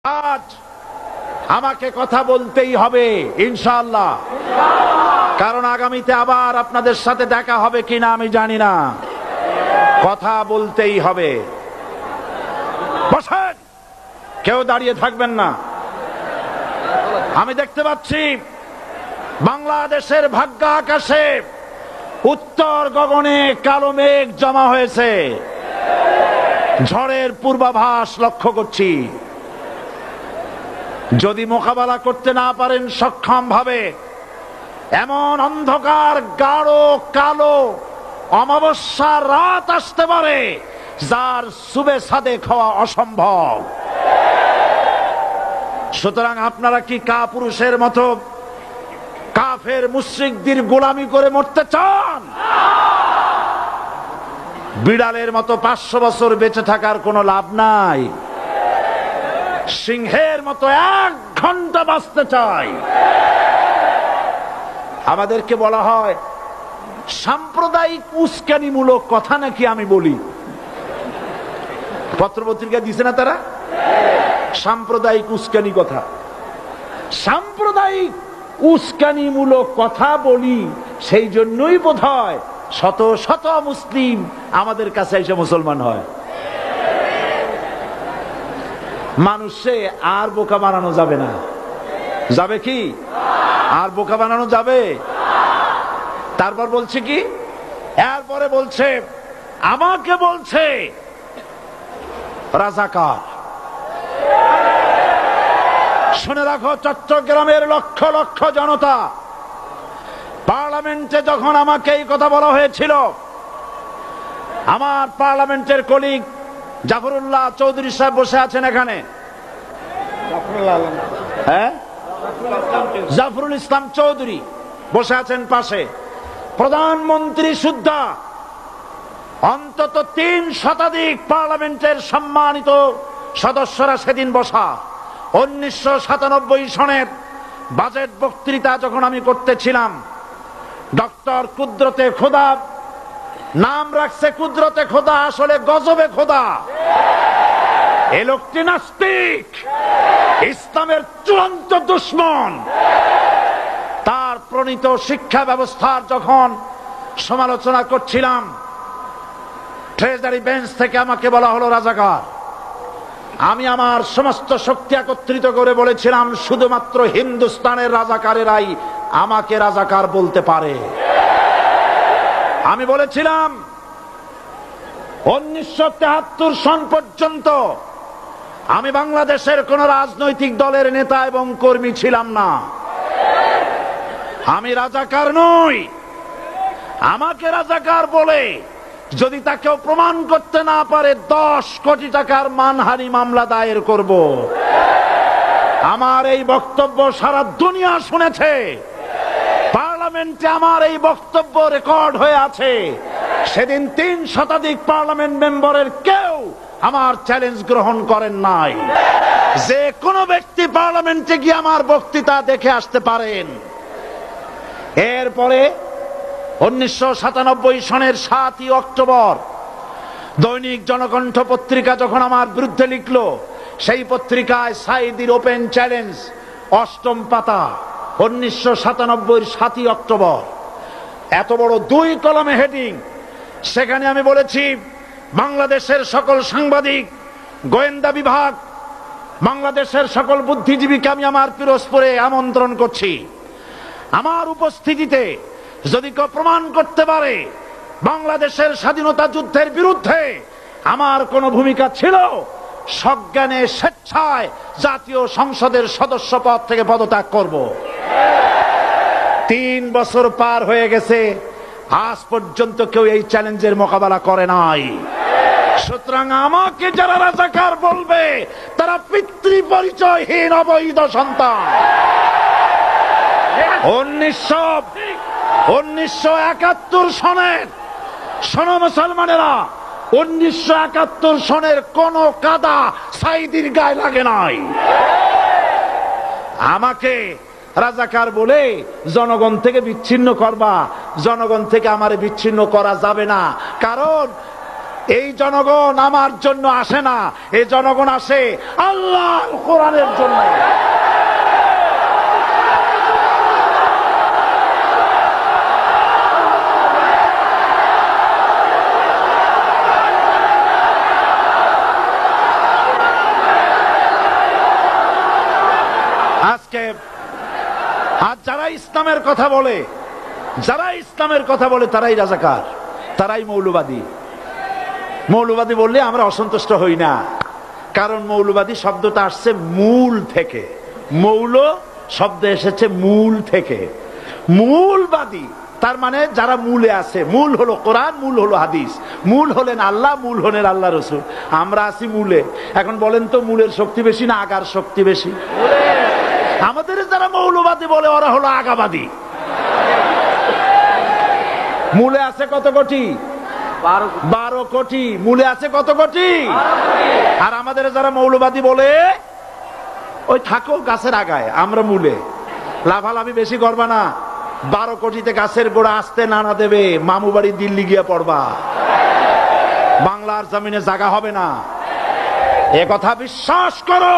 আজ আমাকে কথা বলতেই হবে ইনশাআল্লাহ, কারণ আগামীতে আবার আপনাদের সাথে দেখা হবে কিনা আমি জানি না। কথা বলতেই হবে। বসেন, কেউ দাঁড়িয়ে থাকবেন না। আমি দেখতে পাচ্ছি বাংলাদেশের ভাগ্য আকাশে উত্তর গগনে কালো মেঘ জমা হয়েছে। ঝড়ের পূর্বাভাস লক্ষ্য করছি। যদি মোকাবেলা করতে না পারেন সক্ষম ভাবে, এমন অন্ধকার গাঢ় কালো অমাবস্যার রাত আসতে পারে যার সুবে সাদেক হওয়া অসম্ভব। সুতরাং আপনারা কি কাপুরুষের মতো কাফের মুশরিকদের গোলামি করে মরতে চান? বিড়ালের মতো 500 বছর বেঁচে থাকার কোনো লাভ নাই। সিংহের মতো 1 ঘন্টা বাঁচতে চাই। আমাদেরকে বলা হয় সাম্প্রদায়িক উস্কানিমূলক কথা নাকি আমি বলি। পত্রপত্রিকা দিছে না তারা? সাম্প্রদায়িক উস্কানি কথা, সাম্প্রদায়িক উস্কানিমূলক কথা বলি। সেই জন্যই বোধহয় শত শত মুসলিম আমাদের কাছে এসে মুসলমান হয়। মানুষে আর বোকা বানানো যাবে না। যাবে কি? আর বোকা বানানো যাবে? তারপর বলছে কি? এরপরে বলছে, আমাকে বলছে রাজাকার। শুনে রাখো চট্টগ্রামের লক্ষ লক্ষ জনতা, পার্লামেন্টে যখন আমাকে এই কথা বলা হয়েছিল, আমার পার্লামেন্টের কলিগ জাফরুল্লাহ চৌধুরী সাহেব বসে আছেন এখানে। হ্যাঁ, জাফরুল ইসলাম চৌধুরী বসে আছেন পাশে। প্রধানমন্ত্রী সুদ্ধা, অন্তত 3 শতাধিক পার্লামেন্টের সম্মানিত সদস্যরা সেদিন বসা। 1997 সনের বাজেট বক্তৃতা যখন আমি করতেছিলাম, ডক্টর কুদরতে খোদা, নাম রাখছে কুদরতে খোদা, আসলে গজবে খোদা। এ লোকটি নাস্তিক, ইসলামের চূড়ান্ত দুশমন। তার প্রণীত শিক্ষা ব্যবস্থার যখন সমালোচনা করছিলাম, ট্রেজারি বেঞ্চ থেকে আমাকে বলা হলো রাজাকার। আমি আমার সমস্ত শক্তি একত্রিত করে বলেছিলাম, শুধুমাত্র হিন্দুস্তানের রাজাকারেরাই আমাকে রাজাকার বলতে পারে। আমি বলেছিলাম 1973 সন পর্যন্ত আমি বাংলাদেশের কোন রাজনৈতিক দলের নেতা এবং কর্মী ছিলাম না। আমি রাজাকার নই। আমাকে রাজাকার বলে যদি তাকেও প্রমাণ করতে না পারে, 10 কোটি টাকার মানহানি মামলা দায়ের করব। আমার এই বক্তব্য সারা দুনিয়া শুনেছে। পার্লামেন্টে আমার এই বক্তব্য রেকর্ড হয়ে আছে। সেদিন 3 শতাধিক পার্লামেন্ট মেম্বারের কেউ আমার চ্যালেঞ্জ গ্রহণ করেন নাই। যে কোনো ব্যক্তি পার্লামেন্টে গিয়ে আমার বক্তৃতা দেখে আসতে পারেন। এরপরে 1997 সনের 7ই অক্টোবর দৈনিক জনকণ্ঠ পত্রিকা যখন আমার বিরুদ্ধে লিখলো, সেই পত্রিকায় সাইদির ওপেন চ্যালেঞ্জ 8ম পাতা, 1997 7ই অক্টোবর, এত বড় 2 কলমে হেডিং। সেখানে আমি বলেছি, বাংলাদেশের সকল সাংবাদিক, গোয়েন্দা বিভাগ, বাংলাদেশের সকল বুদ্ধিজীবীকে আমি আমার পিরোজপুরে আমন্ত্রণ করছি। আমার উপস্থিতিতে যদি কেউ প্রমাণ করতে পারে বাংলাদেশের স্বাধীনতা যুদ্ধের বিরুদ্ধে আমার কোনো ভূমিকা ছিল, সজ্ঞানে স্বেচ্ছায় জাতীয় সংসদের সদস্য পদ থেকে পদত্যাগ করব। 3 বছর পার হয়ে গেছে, আজ পর্যন্ত কেউ এই চ্যালেঞ্জের মোকাবেলা করে নাই। সুতরাং আমাকে যারা রাজাকার বলবে, তারা পিতৃ পরিচয়হীন অবৈধ সন্তান। 1971 সনের, শোনো মুসলমানেরা, 1971 সনের কোন কাদা সাইদির গায়ে লাগে নাই। আমাকে রাজাকার বলে জনগণ থেকে বিচ্ছিন্ন করবা। জনগণ থেকে আমারে বিচ্ছিন্ন করা যাবে না, কারণ এই জনগণ আমার জন্য আসে না, এই জনগণ আসে আল্লাহর কোরআনের জন্য। আজকে আর যারা ইসলামের কথা বলে তারাই রাজাকার, তারাই মৌলবাদী। মৌলবাদী বললে আমরা অসন্তুষ্ট হই না, কারণ মৌলবাদী শব্দটা আসছে মূল থেকে। মৌল শব্দ এসেছে মূল থেকে। মূলবাদী তার মানে যারা মূলে আছে। মূল হলো কোরআন, মূল হলো হাদিস, মূল হলেন আল্লাহ, মূল হলেন আল্লাহ রসুল। আমরা আছি মূলে। এখন বলেন তো মূলের শক্তি বেশি না আগার শক্তি বেশি? আমাদের যারা মৌলবাদী বলে ওরা হলো আগাবাদী। মূলে আছে কত কোটি? 12 কোটি। মূলে আছে কত কোটি? আর আমাদের যারা মৌলবাদী বলে ওই থাকো গাছের আগায়, আমরা মূলে। লাভালাভি বেশি করবা না, 12 কোটিতে গাছের গোড়া আসতে নানা দেবে, মামু বাড়ি দিল্লি গিয়ে পড়বা, বাংলার জমিনে জায়গা হবে না। এ কথা বিশ্বাস করো।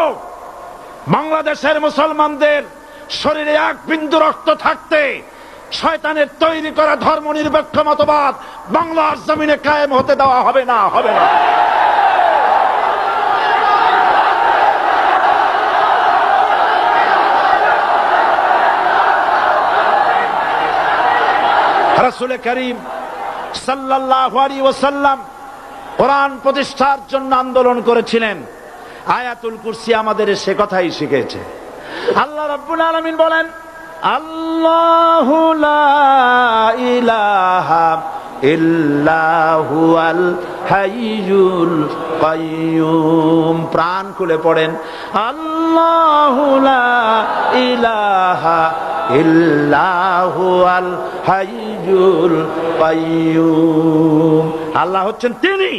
বাংলাদেশের মুসলমানদের শরীরে এক বিন্দু রক্ত থাকতে শয়তানের তৈরি করা ধর্ম নিরপেক্ষ মতবাদ বাংলার জমিনে কায়েম হতে দেওয়া হবে না, হবে না। রাসূল করিম সাল্লাল্লাহু আলাইহি ওয়াসাল্লাম কোরআন প্রতিষ্ঠার জন্য আন্দোলন করেছিলেন। আয়াতুল কুরসি আমাদের সে কথাই শিখেছে। আল্লাহ রাব্বুল আলামিন বলেন, আল্লাহু লা ইলাহা ইল্লা হুয়াল হাইয়ুল কাইয়্যুম। প্রাণ খুলে পড়েন, আল্লাহু লা ইলাহা ইল্লা হুয়াল হাইয়ুল কাইয়্যুম। আল্লাহ হচ্ছেন তিনি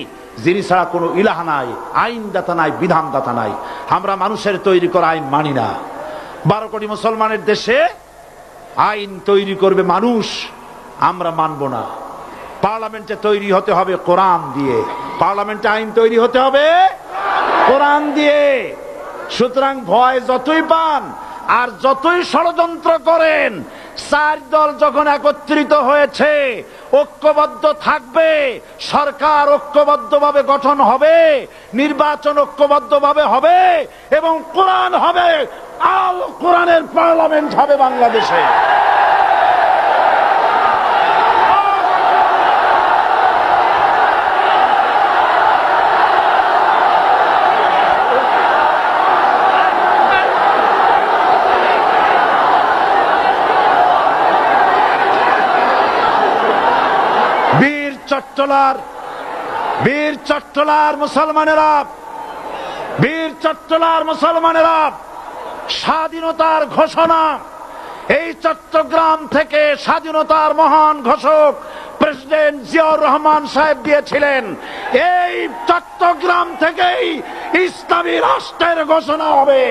যিনি ছাড়া কোনো ইলাহা নাই, আইনদাতা নাই, বিধানদাতা নাই। আমরা মানুষের তৈরি করা আইন মানি না। 12 কোটি মুসলমানের দেশে আইন তৈরি করবে মানুষ, আমরা মানব না। পার্লামেন্টে তৈরি হতে হবে কোরআন দিয়ে, পার্লামেন্টে আইন তৈরি হতে হবে কোরআন দিয়ে। সুতরাং ভয় যতই পান আর যতই ষড়যন্ত্র করেন, 4 দল যখন একত্রিত হয়েছে, ঐক্যবদ্ধ থাকবে, সরকার ঐক্যবদ্ধভাবে গঠন হবে, নির্বাচন ঐক্যবদ্ধভাবে হবে এবং কোরআন হবে, আল কোরআনের পার্লামেন্ট হবে বাংলাদেশে। বীর চট্টলার মুসলমানেরা স্বাধীনতার ঘোষণা, এই চট্টগ্রাম থেকে স্বাধীনতার মহান ঘোষক প্রেসিডেন্ট জিয়াউর রহমান সাহেব দিয়েছিলেন। এই চট্টগ্রাম থেকেই ইসলামী রাষ্ট্রের ঘোষণা হবে।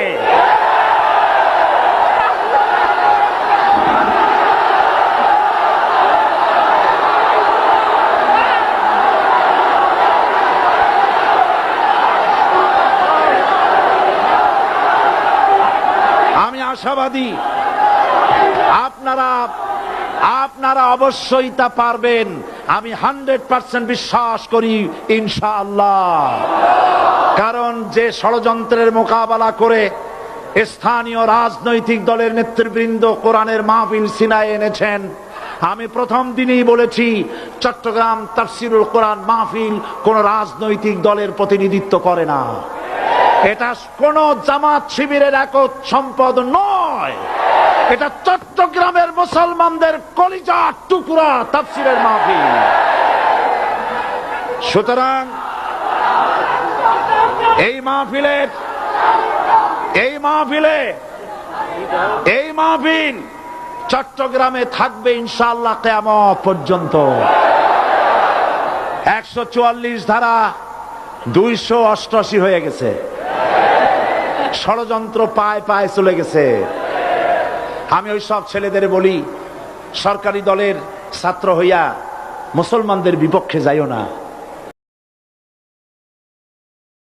আশাবাদী আপনারা অবশ্যই তা পারবেন। আমি 100% বিশ্বাস করি ইনশাআল্লাহ। কারণ যে ষড়যন্ত্রের মোকাবেলা করে স্থানীয় রাজনৈতিক দলের নেতৃবৃন্দ কোরআনের মাহফিল সিনায় এনেছেন, আমি প্রথম দিনই বলেছি চট্টগ্রাম তাফসিরুল কোরআন মাহফিল কোন রাজনৈতিক দলের প্রতিনিধিত্ব করে না। এটা কোন জামাত শিবিরের একক সম্পদ নয়, এটা চট্টগ্রামের মুসলমানদের কলিজার টুকরা তাফসিরের মাহফিল। সুতরাং এই মাহফিল চট্টগ্রামে থাকবে ইনশাআল্লাহ কিয়ামত পর্যন্ত। 144 ধারা 288 হয়ে গেছে, ষড়যন্ত্র পায় পায় চলে গেছে। আমি ওই সব ছেলেদের বলি, সরকারি দলের ছাত্র হইয়া মুসলমানদের বিপক্ষে যাইও না।